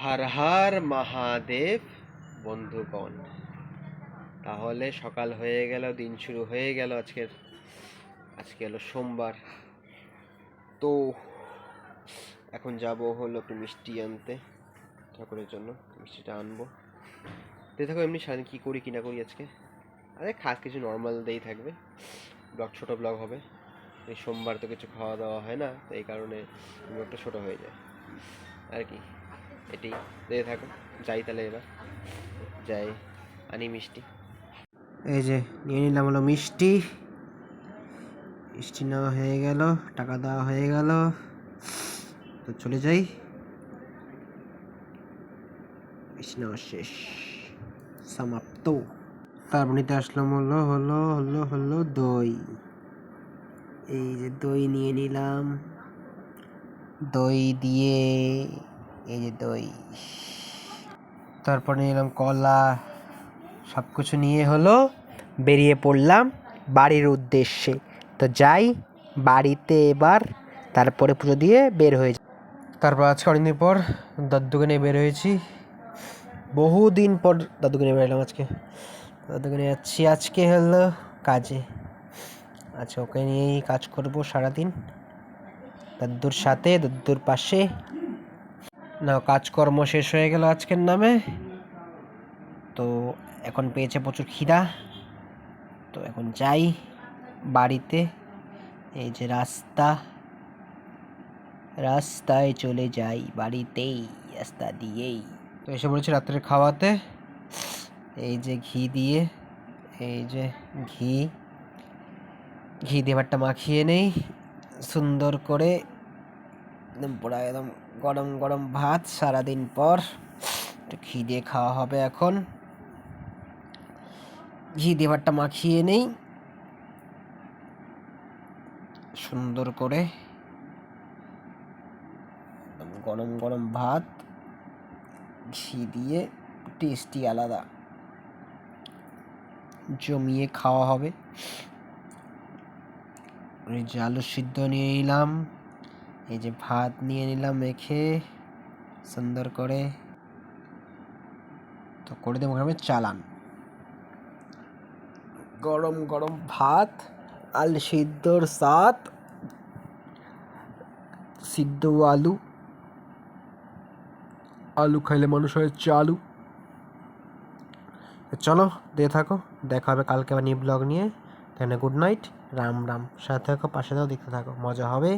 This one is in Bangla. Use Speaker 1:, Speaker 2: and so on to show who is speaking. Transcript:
Speaker 1: হর হর মহাদেব বন্ধুগণ। তাহলে সকাল হয়ে গেল, দিন শুরু হয়ে গেল। আজকে হলো সোমবার। তো এখন যাব হলো একটু মিষ্টি আনতে ঠাকুরের জন্য। মিষ্টিটা আনবো। দেখো এমনি সারাদিন কী করি কি না করি আজকে। আরে খাস কিছু নর্মাল ডেই থাকবে, ব্লগ ছোটো ব্লগ হবে। এই সোমবার তো কিছু খাওয়া দাওয়া হয় না, তো এই কারণে ব্লগটা ছোটো হয়ে যায় আর কি। এটি দেখে থাকো। যাই তাহলে এবার যাই আনি মিষ্টি। এই যে নিয়ে নিলাম হলো মিষ্টি। মিষ্টি নেওয়া হয়ে গেল, টাকা দেওয়া হয়ে গেল, তো চলে যাই। মিষ্টি নেওয়া শেষ, সমাপ্ত। তারপর নিতে আসলাম হলো হলো হলো হলো দই। এই যে দই নিয়ে নিলাম, দই দিয়ে এই যে দই। তারপর নিয়ে নিলাম কলা। সব কিছু নিয়ে হলো বেরিয়ে পড়লাম বাড়ির উদ্দেশ্যে। তো যাই বাড়িতে এবার, তারপরে পুজো দিয়ে বের হয়ে যাই। তারপর আজকে অনেকদিন পর দাদুকে নিয়ে বের হয়েছি। বহুদিন পর দাদুকে নিয়ে বেরোলাম আজকে। দাদুকে নিয়ে যাচ্ছি আজকে হলো কাজে। আচ্ছা, ওকে নিয়েই কাজ করবো সারাদিন, দাদুর সাথে, দাদুর পাশে। না, কাজকর্ম শেষ হয়ে গেল আজকের নামে। তো এখন পেয়েছে প্রচুর খিদা, তো এখন যাই বাড়িতে। এই যে রাস্তায় চলে যাই বাড়িতেই, রাস্তা দিয়েই। তো এসে বলেছি রাত্রে খাওয়াতে। এই যে ঘি দিয়ে, এই যে ঘি দিয়ে ভাতটা মাখিয়ে নেই সুন্দর করে। একদম পুরো একদম গরম গরম ভাত, সারাদিন পর একটু ঘি দিয়ে খাওয়া হবে। এখন ঘি দিয়ে ভাতটা মাখিয়ে নেই সুন্দর করে। গরম গরম ভাত ঘি দিয়ে, টেস্টি আলাদা, জমিয়ে খাওয়া হবে। এই যে আলু সিদ্ধ নিয়ে নিলাম, এই যে ভাত নিয়ে নিলাম মেখে সুন্দর করে। তো করে দেবো গ্রামে চালান। গরম গরম ভাত, আলু সিদ্ধর সাথ সিদ্ধ আলু খাইলে মানুষ হয় চালু। চলো দিয়ে থাকো, দেখা হবে কালকে আবার নিউ ব্লগ নিয়ে। তাহলে গুড নাইট, রাম রাম। সাথে থাকো, পাশে থাকো, দেখতে থাকো, মজা হবে।